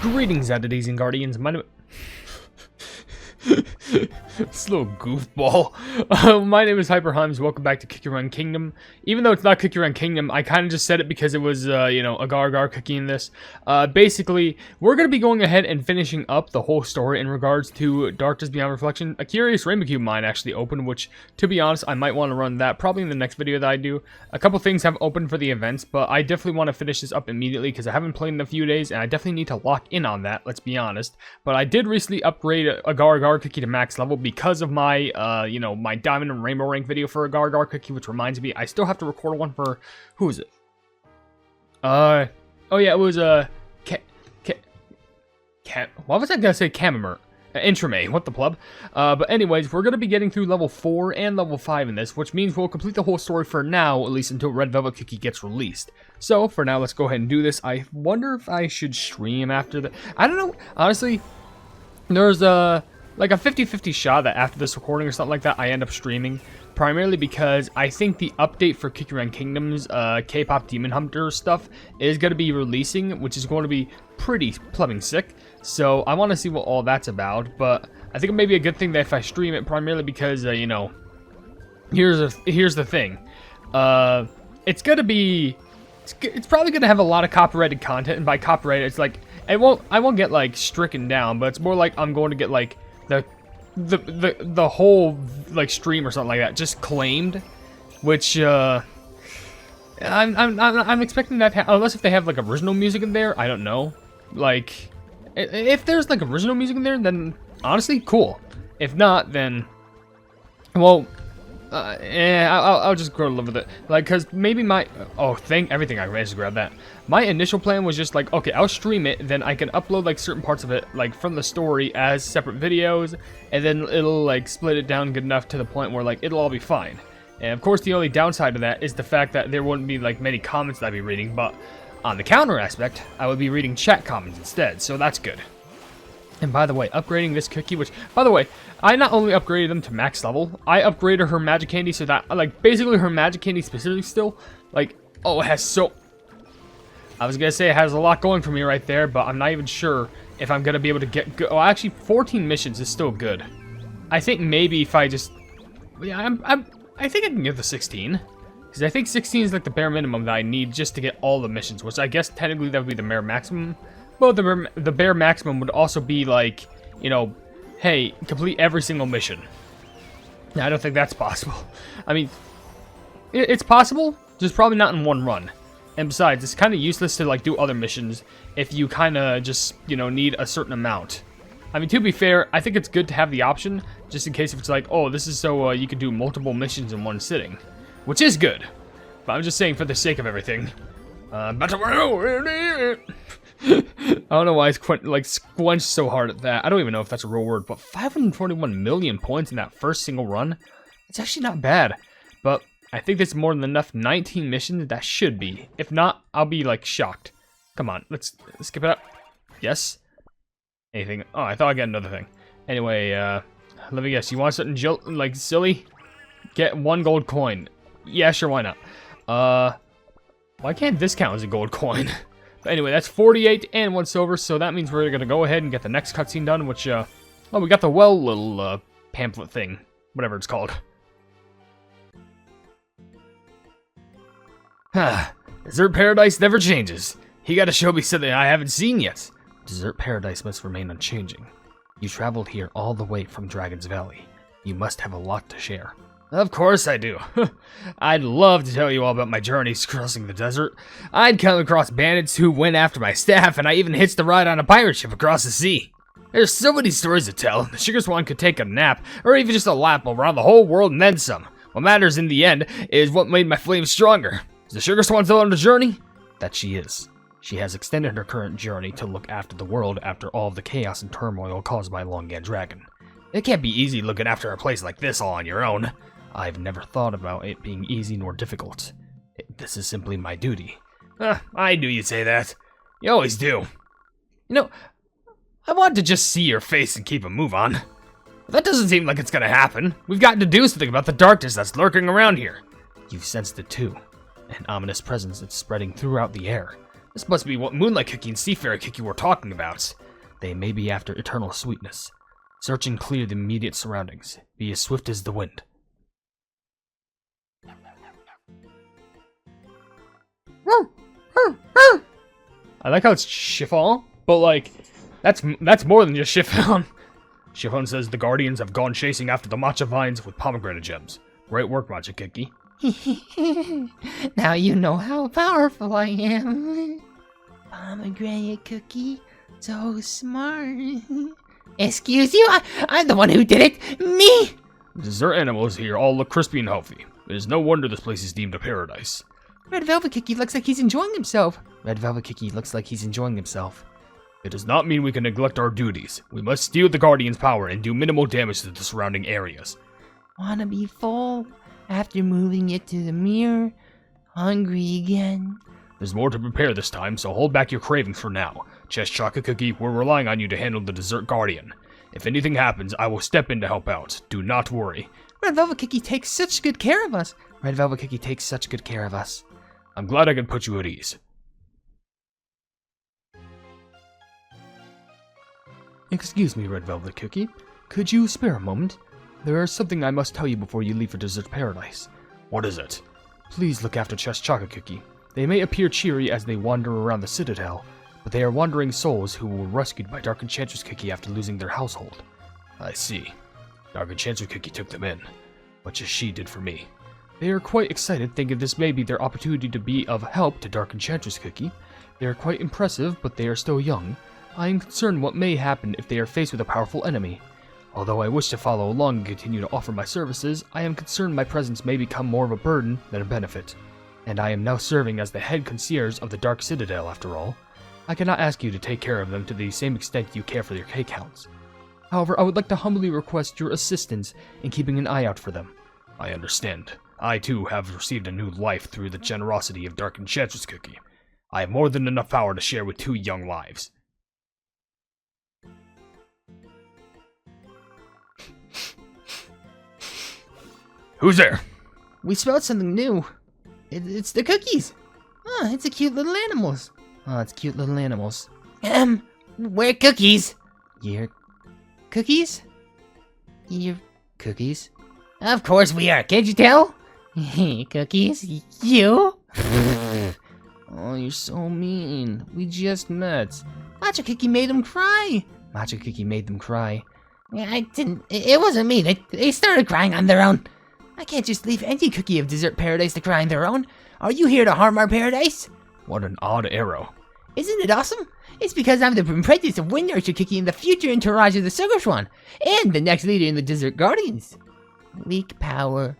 Greetings, entities and guardians. My name. This little goofball. My name is HyperHimes. Welcome back to Kick Your Run Kingdom. Even though it's not Kick Your Run Kingdom, I kind of just said it because it was, Agar cooking this. Basically, we're going to be going ahead and finishing up the whole story in regards to Darkness Beyond Reflection. A curious Rainbow Cube mine actually opened, which, to be honest, I might want to run that probably in the next video that I do. A couple things have opened for the events, but I definitely want to finish this up immediately because I haven't played in a few days, and I definitely need to lock in on that, let's be honest. But I did recently upgrade Agar cookie to max level because of my, my Diamond and Rainbow rank video for Agar cookie, which reminds me, I still have to record one for, who is it? Oh yeah, it was, why was I gonna say Camembert? Intrame, what the pleb? But anyways, we're gonna be getting through level 4 and level 5 in this, which means we'll complete the whole story for now, at least until Red Velvet Cookie gets released. So, for now, let's go ahead and do this. I wonder if I should stream after the, I don't know, honestly, there's like a 50-50 shot that after this recording or something like that, I end up streaming. Primarily because I think the update for Kick Your Run Kingdom's K-pop Demon Hunter stuff is going to be releasing, which is going to be pretty plumbing sick. So I want to see what all that's about. But I think it may be a good thing that if I stream it, primarily because, here's the thing. It's going to be... It's probably going to have a lot of copyrighted content. And by copyrighted, it's like... I won't get, like, stricken down. But it's more like I'm going to get, like... the whole like stream or something like that just claimed, which I'm expecting that unless if they have like original music in there. I don't know, like if there's like original music in there, then honestly cool. If not, then well I'll just go live with it, like, because maybe my everything I managed to grab that. My initial plan was just like, okay, I'll stream it, then I can upload like certain parts of it like from the story as separate videos, and then it'll like split it down good enough to the point where like it'll all be fine. And of course the only downside of that is the fact that there wouldn't be like many comments that I'd be reading, but on the counter aspect I would be reading chat comments instead, so that's good. And by the way, upgrading this cookie, which, by the way, I not only upgraded them to max level, I upgraded her magic candy so that, like, basically her magic candy specifically still, like, oh, it has so... I was gonna say it has a lot going for me right there, but I'm not even sure if I'm gonna be able to get... Oh, actually, 14 missions is still good. I think maybe if I just... Yeah, I think I can get the 16. Because I think 16 is, like, the bare minimum that I need just to get all the missions, which I guess technically that would be the bare maximum. Well, the bare maximum would also be like, hey, complete every single mission. Now, I don't think that's possible. I mean, it's possible, just probably not in one run. And besides, it's kind of useless to like do other missions if you kind of just, need a certain amount. I mean, to be fair, I think it's good to have the option, just in case if it's like, oh, this is so you can do multiple missions in one sitting. Which is good. But I'm just saying for the sake of everything. I don't know why I squenched so hard at that. I don't even know if that's a real word, but 541 million points in that first single run? It's actually not bad. But I think that's more than enough. 19 missions, that should be. If not, I'll be, like, shocked. Come on, let's skip it up. Yes? Anything? Oh, I thought I got another thing. Anyway, let me guess. You want something, like, silly? Get 1 gold coin. Yeah, sure, why not? Why can't this count as a gold coin? But anyway, that's 48 and 1 silver, so that means we're gonna go ahead and get the next cutscene done, which, we got the little, pamphlet thing. Whatever it's called. Desert Paradise never changes. He gotta show me something I haven't seen yet. Desert Paradise must remain unchanging. You traveled here all the way from Dragon's Valley. You must have a lot to share. Of course I do. I'd love to tell you all about my journeys crossing the desert. I'd come across bandits who went after my staff, and I even hitched a ride on a pirate ship across the sea. There's so many stories to tell. The Sugar Swan could take a nap, or even just a lap around the whole world and then some. What matters in the end is what made my flame stronger. Is the Sugar Swan still on the journey? That she is. She has extended her current journey to look after the world after all of the chaos and turmoil caused by Longan Dragon. It can't be easy looking after a place like this all on your own. I've never thought about it being easy nor difficult. This is simply my duty. I knew you'd say that. You always do. I want to just see your face and keep a move on. That doesn't seem like it's gonna happen. We've got to do something about the darkness that's lurking around here. You've sensed it too. An ominous presence that's spreading throughout the air. This must be what Moonlight Cookie and Seafarer Cookie were talking about. They may be after eternal sweetness. Search and clear the immediate surroundings. Be as swift as the wind. I like how it's chiffon, but like, that's more than just chiffon. Chiffon says the Guardians have gone chasing after the matcha vines with pomegranate gems. Great work, Matcha Cookie. Now you know how powerful I am. Pomegranate Cookie, so smart. Excuse you? I'm the one who did it. Me! The dessert animals here all look crispy and healthy. It is no wonder this place is deemed a paradise. Red Velvet Cookie looks like he's enjoying himself. Red Velvet Cookie looks like he's enjoying himself. It does not mean we can neglect our duties. We must steal the Guardian's power and do minimal damage to the surrounding areas. Wanna be full after moving it to the mirror? Hungry again? There's more to prepare this time, so hold back your cravings for now. Chess Chocolate Cookie, we're relying on you to handle the Dessert Guardian. If anything happens, I will step in to help out. Do not worry. Red Velvet Cookie takes such good care of us. Red Velvet Cookie takes such good care of us. I'm glad I can put you at ease. Excuse me, Red Velvet Cookie. Could you spare a moment? There is something I must tell you before you leave for Dessert Paradise. What is it? Please look after Chess Chocolate Cookie. They may appear cheery as they wander around the Citadel, but they are wandering souls who were rescued by Dark Enchantress Cookie after losing their household. I see. Dark Enchantress Cookie took them in, much as she did for me. They are quite excited, thinking this may be their opportunity to be of help to Dark Enchantress Cookie. They are quite impressive, but they are still young. I am concerned what may happen if they are faced with a powerful enemy. Although I wish to follow along and continue to offer my services, I am concerned my presence may become more of a burden than a benefit. And I am now serving as the head concierge of the Dark Citadel after all. I cannot ask you to take care of them to the same extent you care for your cake hounds. However, I would like to humbly request your assistance in keeping an eye out for them. I understand. I too have received a new life through the generosity of Dark Enchantress Cookie. I have more than enough power to share with 2 young lives. Who's there? We smelled something new. It's the cookies. Oh, it's the cute little animals. Oh, it's cute little animals. We're cookies. You're cookies? You're cookies? Of course we are, can't you tell? Cookies? You? Oh, you're so mean. We just met. Matcha Cookie made them cry. Matcha Cookie made them cry. I didn't. It wasn't me. They started crying on their own. I can't just leave any cookie of Dessert Paradise to cry on their own. Are you here to harm our paradise? What an odd arrow. Isn't it awesome? It's because I'm the apprentice of Wind Archer Cookie and the future entourage of the Sugar Swan, and the next leader in the Dessert Guardians. Weak power.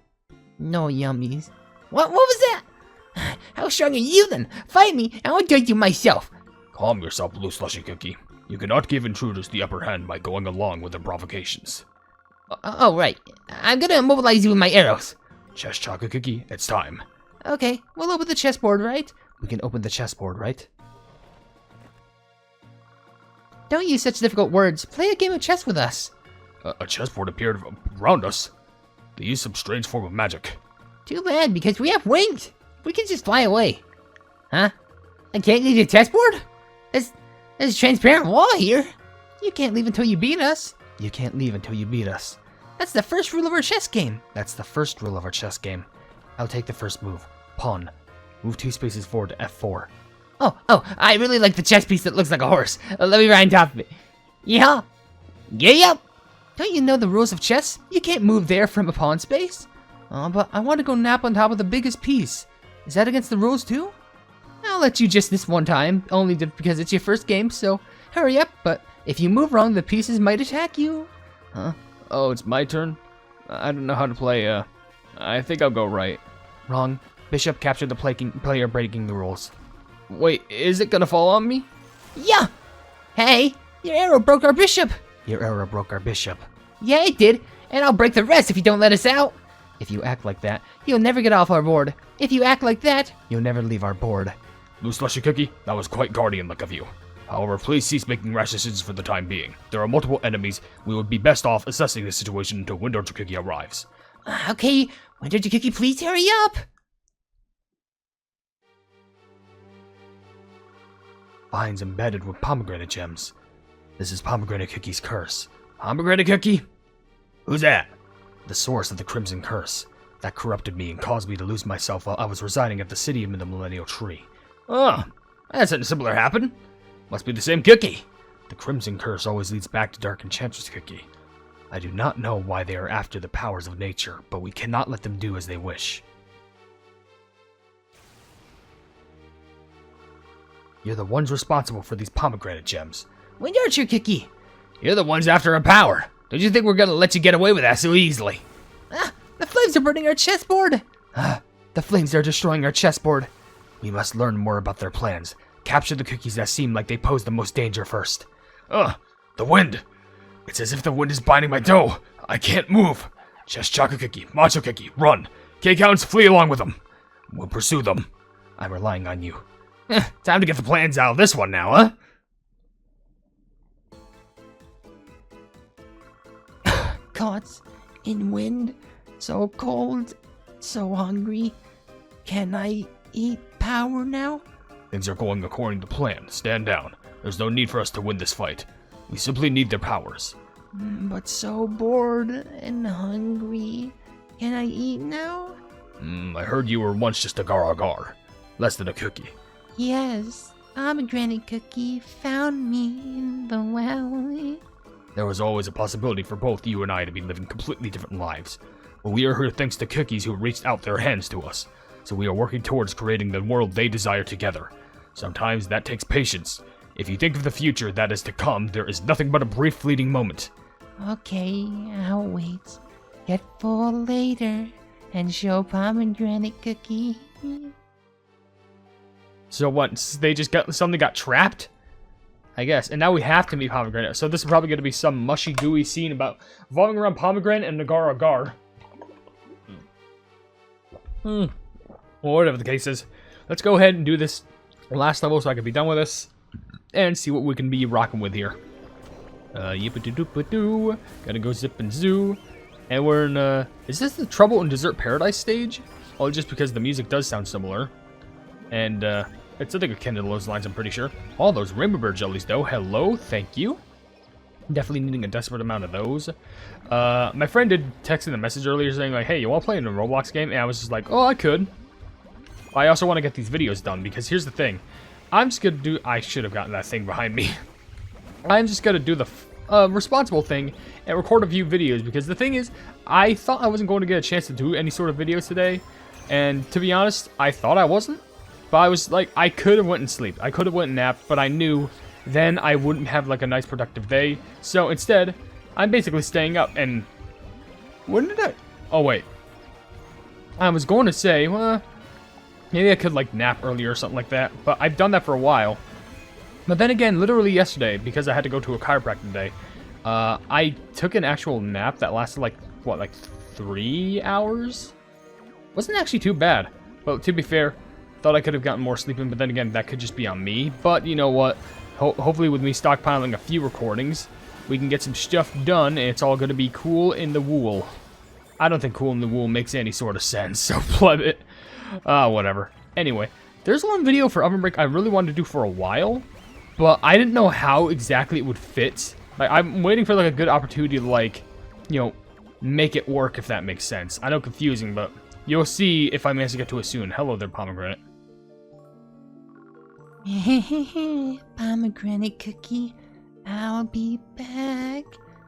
No yummies. What was that? How strong are you then? Fight me, and I'll judge you myself. Calm yourself, Blue Slushy Cookie. You cannot give intruders the upper hand by going along with their provocations. Oh, right. I'm gonna immobilize you with my arrows. Chess Chocolate Cookie, it's time. Okay, we'll open the chessboard, right? We can open the chessboard, right? Don't use such difficult words. Play a game of chess with us. A chessboard appeared around us. They used some strange form of magic. Too bad, because we have wings. We can just fly away. Huh? I can't leave the chessboard? There's a transparent wall here. You can't leave until you beat us. You can't leave until you beat us. That's the first rule of our chess game. That's the first rule of our chess game. I'll take the first move. Pawn. Move 2 spaces forward to F4. Oh, I really like the chess piece that looks like a horse. Let me ride on top of it. Yeah. Yeah. Don't you know the rules of chess? You can't move there from a pawn space. Oh, but I want to go nap on top of the biggest piece. Is that against the rules too? I'll let you just this one time, only because it's your first game, so hurry up, but if you move wrong, the pieces might attack you. Huh? Oh, it's my turn? I don't know how to play, I think I'll go right. Wrong. Bishop captured the player breaking the rules. Wait, is it gonna fall on me? Yeah! Hey, your arrow broke our bishop! Your arrow broke our bishop. Yeah, it did, and I'll break the rest if you don't let us out. If you act like that, you'll never get off our board. If you act like that, you'll never leave our board. Blue Slushy Cookie, that was quite guardian-like of you. However, please cease making rash decisions for the time being. There are multiple enemies. We would be best off assessing the situation until Wind Archer Cookie arrives. Okay, Wind Archer Cookie, please hurry up! Vines embedded with pomegranate gems. This is Pomegranate Cookie's curse. Pomegranate Cookie? Who's that? The source of the Crimson Curse. That corrupted me and caused me to lose myself while I was residing at the city of the Millennial Tree. Oh, I had something similar happen. Must be the same cookie. The Crimson Curse always leads back to Dark Enchantress Cookie. I do not know why they are after the powers of nature, but we cannot let them do as they wish. You're the ones responsible for these pomegranate gems. We aren't your Cookie. You're the ones after our power. Don't you think we're gonna let you get away with that so easily? Ah, the flames are burning our chessboard. The flames are destroying our chessboard. We must learn more about their plans. Capture the cookies that seem like they pose the most danger first. The wind. It's as if the wind is binding my dough. I can't move. Chess Chocolate Cookie, Macho Cookie, run. Cake-hounds, flee along with them. We'll pursue them. I'm relying on you. Time to get the plans out of this one now, huh? Caught in wind, so cold, so hungry. Can I eat power now? Things are going according to plan. Stand down. There's no need for us to win this fight. We simply need their powers. But so bored and hungry. Can I eat now? I heard you were once just Agar, less than a cookie. Yes, Pomegranate Cookie found me in the valley. There was always a possibility for both you and I to be living completely different lives. But we are here thanks to cookies who reached out their hands to us. So we are working towards creating the world they desire together. Sometimes that takes patience. If you think of the future that is to come, there is nothing but a brief fleeting moment. Okay, I'll wait. Get full later and show Pomegranate Cookie. So what, they just got trapped? I guess, and now we have to meet Pomegranate. So this is probably going to be some mushy gooey scene about revolving around Pomegranate and Agar. Well, whatever the case is, let's go ahead and do this last level so I can be done with this and see what we can be rocking with here. Yippa-doo-doo-ba-doo. Gotta go zip and zoo. And we're in, is this the Trouble in Desert Paradise stage? Oh, just because the music does sound similar. And, it's something akin to those lines, I'm pretty sure. All those Rainbow Bird jellies, though. Hello, thank you. Definitely needing a desperate amount of those. My friend did text in a message earlier saying, like, hey, you want to play in a Roblox game? And I was just like, oh, I could. I also want to get these videos done, because here's the thing. I'm just going to do... I should have gotten that thing behind me. I'm just going to do the responsible thing and record a few videos, because the thing is, I thought I wasn't going to get a chance to do any sort of videos today. And to be honest, I thought I wasn't. But I was like, I could have went and sleep. I could have went and napped, but I knew then I wouldn't have like a nice productive day. So instead, I'm basically staying up. And when did I... Oh, wait. I was going to say, well, maybe I could like nap earlier or something like that. But I've done that for a while. But then again, literally yesterday, because I had to go to a chiropractor today, I took an actual nap that lasted like, what, like 3 hours? Wasn't actually too bad. But to be fair, thought I could have gotten more sleep in, but then again, that could just be on me. But you know what? Hopefully with me stockpiling a few recordings, we can get some stuff done, and it's all going to be cool in the wool. I don't think cool in the wool makes any sort of sense, so pleb it. Whatever. Anyway, there's one video for OvenBreak I really wanted to do for a while, but I didn't know how exactly it would fit. Like, I'm waiting for like a good opportunity to like, you know, make it work, if that makes sense. I know, confusing, but you'll see if I manage to get to it soon. Hello there, Pomegranate. Pomegranate Cookie, I'll be back.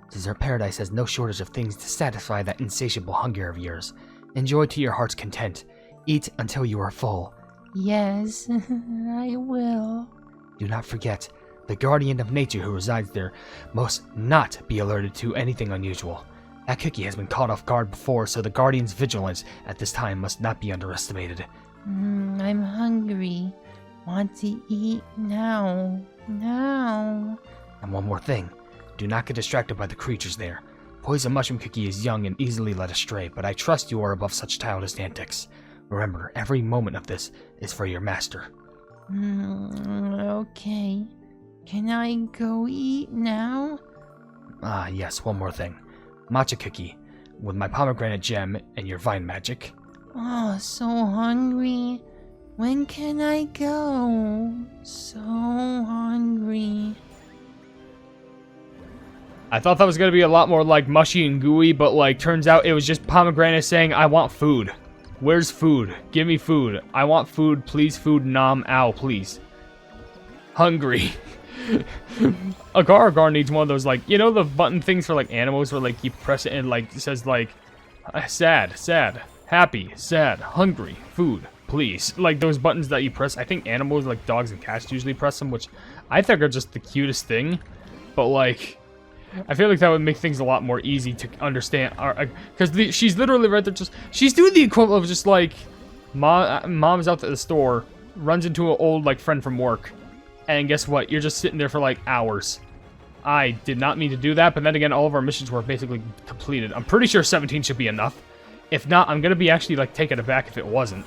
Desert Paradise has no shortage of things to satisfy that insatiable hunger of yours. Enjoy to your heart's content. Eat until you are full. Yes, I will. Do not forget, the guardian of nature who resides there must not be alerted to anything unusual. That cookie has been caught off guard before, so the guardian's vigilance at this time must not be underestimated. I'm hungry. Want to eat now. Now. And one more thing. Do not get distracted by the creatures there. Poison Mushroom Cookie is young and easily led astray, but I trust you are above such childish antics. Remember, every moment of this is for your master. Okay. Can I go eat now? Ah, yes, one more thing. Matcha Cookie, with my pomegranate gem and your vine magic. Oh, so hungry. When can I go? So hungry. I thought that was gonna be a lot more like mushy and gooey, but like turns out it was just Pomegranate saying, I want food. Where's food? Give me food. I want food, please food, nom, ow, please. Hungry. Agar needs one of those, like, you know the button things for like animals where like you press it and like it says like sad, happy, sad, hungry, food, please. Like those buttons that you press. I think animals like dogs and cats usually press them, which I think are just the cutest thing. But like, I feel like that would make things a lot more easy to understand. Because she's literally right there she's doing the equivalent of just like, mom's out at the store, runs into an old like friend from work. And guess what? You're just sitting there for like hours. I did not mean to do that, but then again, all of our missions were basically completed. I'm pretty sure 17 should be enough. If not, I'm gonna be actually like taken aback if it wasn't.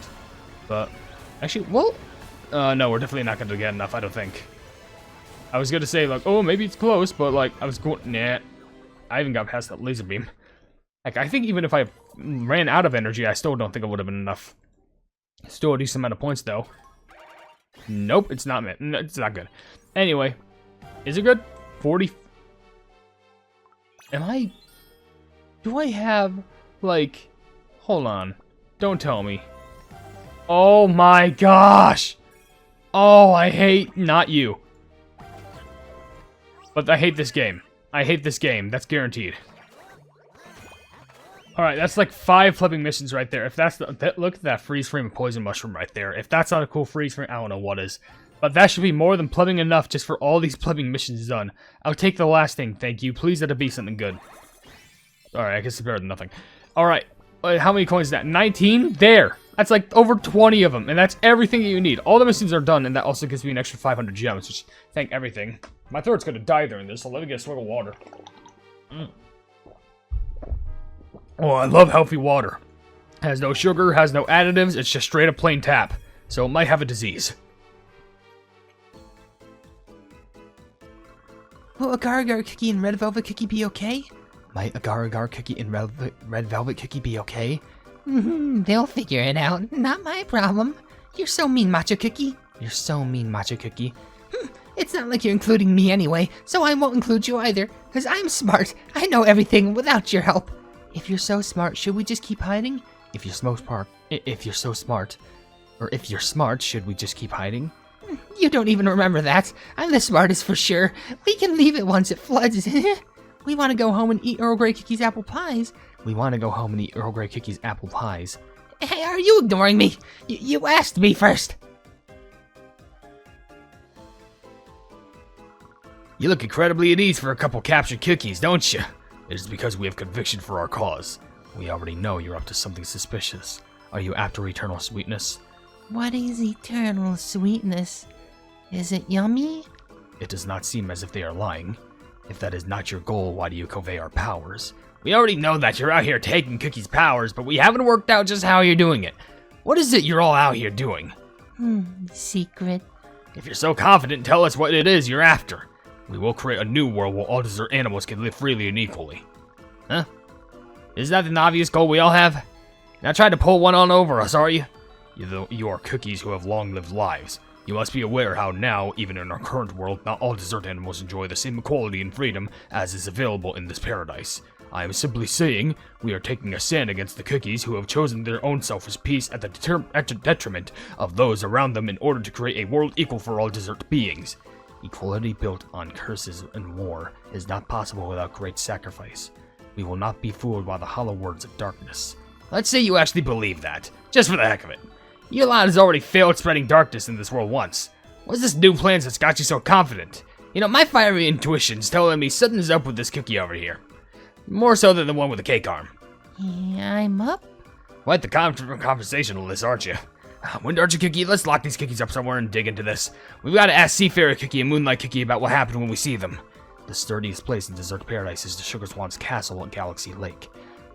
But actually, well, no, we're definitely not gonna get enough. I don't think. I was gonna say like, oh, maybe it's close, but like I was going, nah. I even got past that laser beam. Like I think even if I ran out of energy, I still don't think it would have been enough. Still a decent amount of points though. Nope, it's not meant. No, it's not good. Anyway, is it good? 40. Do I have, like, hold on. Don't tell me. Oh my gosh. Oh, I hate, not you. But I hate this game. I hate this game. That's guaranteed. Alright, that's like 5 flipping missions right there. If that's look at that freeze frame of poison mushroom right there. If that's not a cool freeze frame, I don't know what is. But that should be more than plumbing enough just for all these plumbing missions done. I'll take the last thing, thank you. Please let it be something good. Alright, I guess it's better than nothing. Alright, how many coins is that? 19? There! That's like over 20 of them, and that's everything that you need. All the missions are done, and that also gives me an extra 500 gems, which, thank everything. My throat's gonna die during this, so let me get a swig of water. Oh, I love healthy water. Has no sugar, has no additives, it's just straight up plain tap. So it might have a disease. Will Agar cookie and red velvet cookie be okay? Might Agar cookie and red velvet cookie be okay? They'll figure it out. Not my problem. You're so mean, Matcha Cookie. You're so mean, Matcha Cookie. It's not like you're including me anyway, so I won't include you either. Because I'm smart. I know everything without your help. If you're so smart, should we just keep hiding? If you're so smart, should we just keep hiding? You don't even remember that. I'm the smartest for sure. We can leave it once it floods. We want to go home and eat Earl Grey Cookies apple pies. We want to go home and eat Earl Grey Cookies apple pies. Hey, are you ignoring me? You asked me first. You look incredibly at ease for a couple captured cookies, don't you? It is because we have conviction for our cause. We already know you're up to something suspicious. Are you after eternal sweetness? What is eternal sweetness? Is it yummy? It does not seem as if they are lying. If that is not your goal, why do you convey our powers? We already know that you're out here taking Cookie's powers, but we haven't worked out just how you're doing it. What is it you're all out here doing? Secret. If you're so confident, tell us what it is you're after. We will create a new world where all desert animals can live freely and equally. Huh? Is that an obvious goal we all have? You're not trying to pull one on over us, are you? You are cookies who have long-lived lives. You must be aware how now, even in our current world, not all desert animals enjoy the same equality and freedom as is available in this paradise. I am simply saying, we are taking a stand against the cookies who have chosen their own selfish peace at the detriment of those around them in order to create a world equal for all desert beings. Equality built on curses and war is not possible without great sacrifice. We will not be fooled by the hollow words of darkness. Let's say you actually believe that, just for the heck of it. Your lot has already failed spreading darkness in this world once. What's this new plan that's got you so confident? You know, my fiery intuition's telling me something's up with this cookie over here. More so than the one with the cake arm. Yeah, I'm up. Quite the conversationalist, aren't you? Wind Archer Cookie, let's lock these cookies up somewhere and dig into this. We've got to ask Seafarer Cookie and Moonlight Cookie about what happened when we see them. The sturdiest place in Desert Paradise is the Sugar Swan's castle at Galaxy Lake.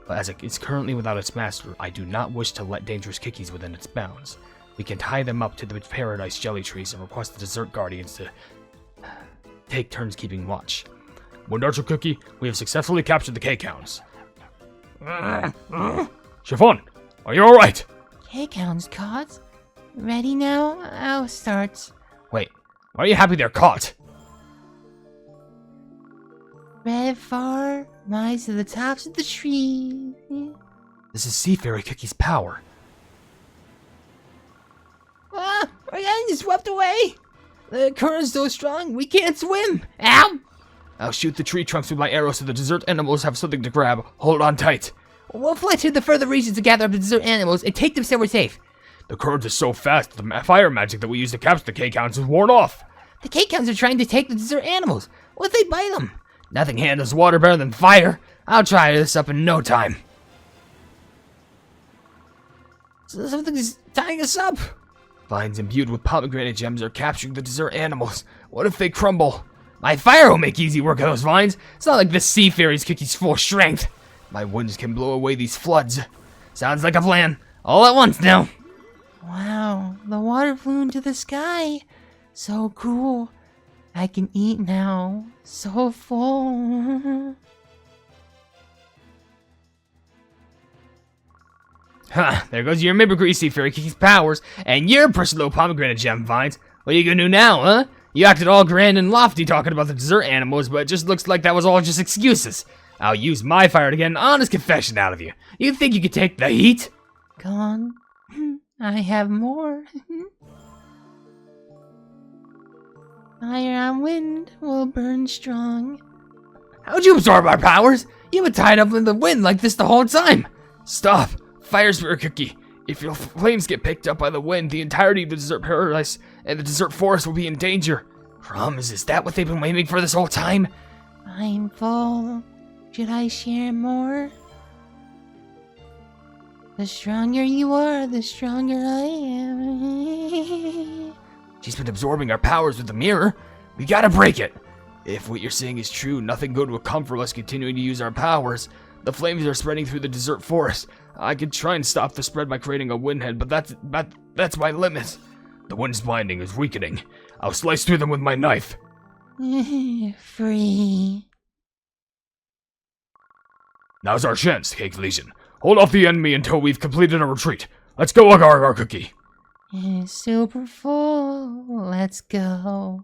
But as it is currently without its master, I do not wish to let dangerous cookies within its bounds. We can tie them up to the Paradise jelly trees and request the Desert Guardians to take turns keeping watch. Wind Archer Cookie, we have successfully captured the Cake-Hounds. Chiffon, are you alright? Cake-Hounds, Cods? Ready now? I'll start. Wait, why are you happy they're caught? Red far, rise to the tops of the tree. This is Sea Fairy Cookie's power. Ah, we're getting swept away. The current's so strong, we can't swim. Ow! I'll shoot the tree trunks with my arrow so the dessert animals have something to grab. Hold on tight. We'll fly to the further regions to gather up the dessert animals and take them so we're safe. The current is so fast that the fire magic that we used to capture the K-Counts is worn off. The K-Counts are trying to take the dessert animals. What if they bite them? Nothing handles water better than fire. I'll try this up in no time. So something's tying us up. Vines imbued with pomegranate gems are capturing the dessert animals. What if they crumble? My fire will make easy work of those vines. It's not like this Sea Fairy's Cookie's full strength. My winds can blow away these floods. Sounds like a plan. All at once now. Wow, the water flew into the sky. So cool. I can eat now. So full. Ha, there goes your mimicry, Sea Fairy Cookie's powers, and your personal pomegranate gem vines. What are you gonna do now, huh? You acted all grand and lofty talking about the dessert animals, but it just looks like that was all just excuses. I'll use my fire to get an honest confession out of you. You think you could take the heat? Go on. I have more. Fire on wind will burn strong. How'd you absorb our powers? You've been tied up in the wind like this the whole time. Stop. Fire Spirit Cookie. If your flames get picked up by the wind, the entirety of the dessert paradise and the dessert forest will be in danger. Crumbs, is that what they've been waiting for this whole time? I'm full. Should I share more? The stronger you are, the stronger I am. She's been absorbing our powers with the mirror. We gotta break it. If what you're saying is true, nothing good will come from us continuing to use our powers. The flames are spreading through the dessert forest. I could try and stop the spread by creating a windhead, but that's my limit. The wind's binding is weakening. I'll slice through them with my knife. Free. Now's our chance, Cake Legion. Hold off the enemy until we've completed our retreat. Let's go, Agar Cookie. Super full. Let's go.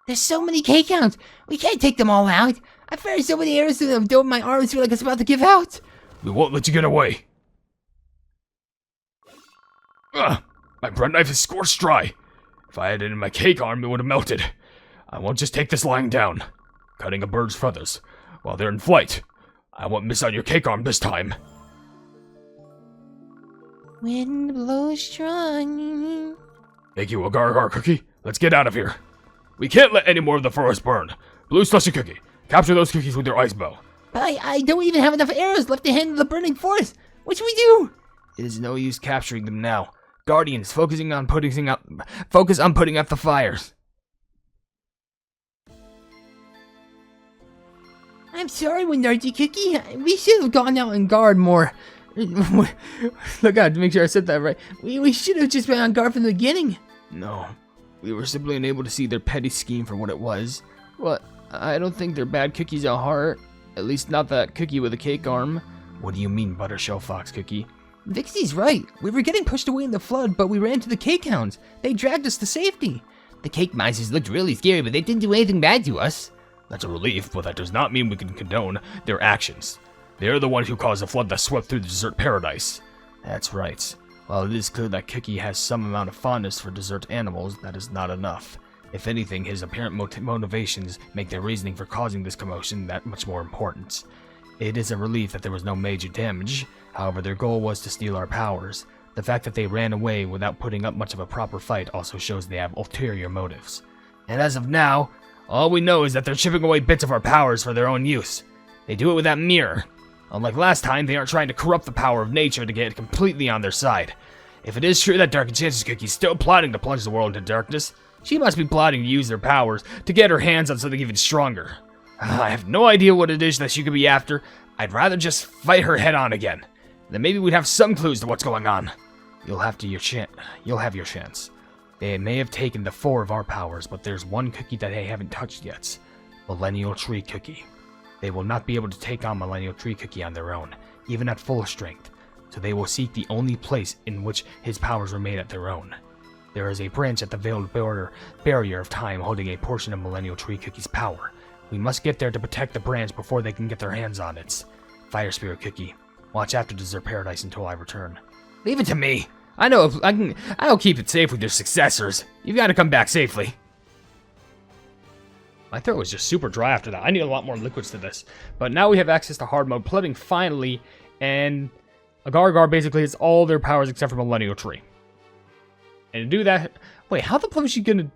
There's so many K-Counts. We can't take them all out. I fired so many arrows through them, though my arms feel like it's about to give out. We won't let you get away. My bread knife is scorched dry. If I had it in my cake arm, it would have melted. I won't just take this lying down. Cutting a bird's feathers while they're in flight. I won't miss out your cake arm this time. Wind blows strong. Thank you, Agar Cookie. Let's get out of here. We can't let any more of the forest burn. Blue Slushy Cookie, capture those cookies with your ice bow. But I don't even have enough arrows left to handle the burning forest. What should we do? It is no use capturing them now. Guardians, focus on putting out the fires. I'm sorry, Windarty Cookie. We should have gone out and guard more. Look out to make sure I said that right. We should have just been on guard from the beginning. No, we were simply unable to see their petty scheme for what it was. What? I don't think they're bad cookies at heart. At least not that cookie with a cake arm. What do you mean, Buttershell Fox Cookie? Vixie's right. We were getting pushed away in the flood, but we ran to the cake hounds. They dragged us to safety. The cake monsters looked really scary, but they didn't do anything bad to us. That's a relief, but that does not mean we can condone their actions. They're the ones who caused the flood that swept through the dessert paradise. That's right. While it is clear that Cookie has some amount of fondness for dessert animals, that is not enough. If anything, his apparent motivations make their reasoning for causing this commotion that much more important. It is a relief that there was no major damage. However, their goal was to steal our powers. The fact that they ran away without putting up much of a proper fight also shows they have ulterior motives. And as of now, all we know is that they're chipping away bits of our powers for their own use. They do it with that mirror. Unlike last time, they aren't trying to corrupt the power of nature to get it completely on their side. If it is true that Dark Enchantress Cookie's still plotting to plunge the world into darkness, she must be plotting to use their powers to get her hands on something even stronger. I have no idea what it is that she could be after. I'd rather just fight her head on again. Then maybe we'd have some clues to what's going on. You'll have your chance. They may have taken the 4 of our powers, but there's one cookie that they haven't touched yet. Millennial Tree Cookie. They will not be able to take on Millennial Tree Cookie on their own, even at full strength, so they will seek the only place in which his powers were made at their own. There is a branch at the veiled barrier of time holding a portion of Millennial Tree Cookie's power. We must get there to protect the branch before they can get their hands on it. Fire Spirit Cookie, watch after Dessert Paradise until I return. Leave it to me. I know I'll keep it safe with your successors. You've got to come back safely. My throat was just super dry after that. I need a lot more liquids to this. But now we have access to hard mode plumbing finally, and Agar basically has all their powers except for Millennial Tree. And to do that, wait, how the fuck is she gonna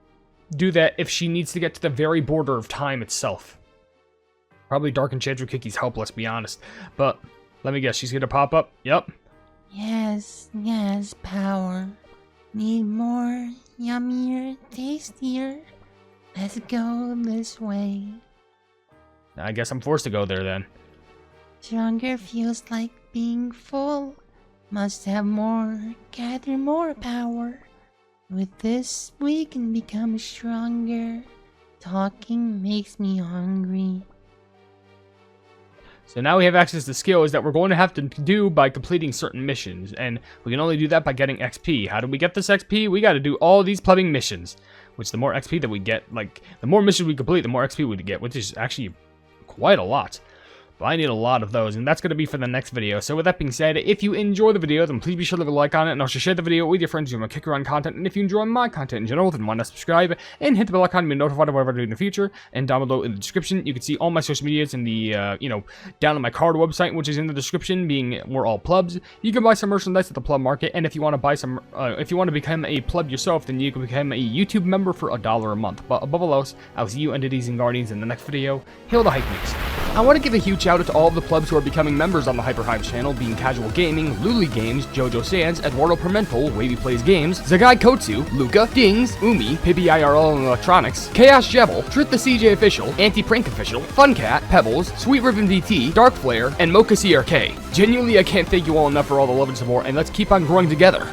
do that if she needs to get to the very border of time itself? Probably Dark Enchantress Cookie's help, let's be honest. But let me guess, she's gonna pop up. Yep. Yes, power. Need more, yummier, tastier. Let's go this way. I guess I'm forced to go there then. Stronger feels like being full. Must have more, gather more power. With this, we can become stronger. Talking makes me hungry. So now we have access to skills that we're going to have to do by completing certain missions, and we can only do that by getting XP. How do we get this XP? We got to do all these plumbing missions, which the more XP that we get, like, the more missions we complete, the more XP we get, which is actually quite a lot. But I need a lot of those, and that's going to be for the next video. So with that being said, if you enjoy the video, then please be sure to leave a like on it, and also share the video with your friends who want to kick around content. And if you enjoy my content in general, then why not subscribe and hit the bell icon to be notified of whatever I do in the future. And down below in the description, you can see all my social medias in the, down on my card website, which is in the description, being we're all plebs. You can buy some merchandise at the pleb market, and if you want to buy some, if you want to become a pleb yourself, then you can become a YouTube member for $1 a month. But above all else, I'll see you entities and guardians in the next video. Hail the Hypenese. I want to give a huge shout out to all of the plebs who are becoming members on the HyperHimes channel, being Casual Gaming, Luli Games, Jojo Sands, Eduardo Pimentel, Wavy Plays Games, Zagai Kotsu, Luca, Dings, Umi, Pibby IRL and Electronics, Chaos Jebel, Truth the CJ Official, Anti-Prank Official, Funcat, Pebbles, Sweet Ribbon VT, Dark Flare, and Mocha CRK. Genuinely, I can't thank you all enough for all the love and support, and let's keep on growing together.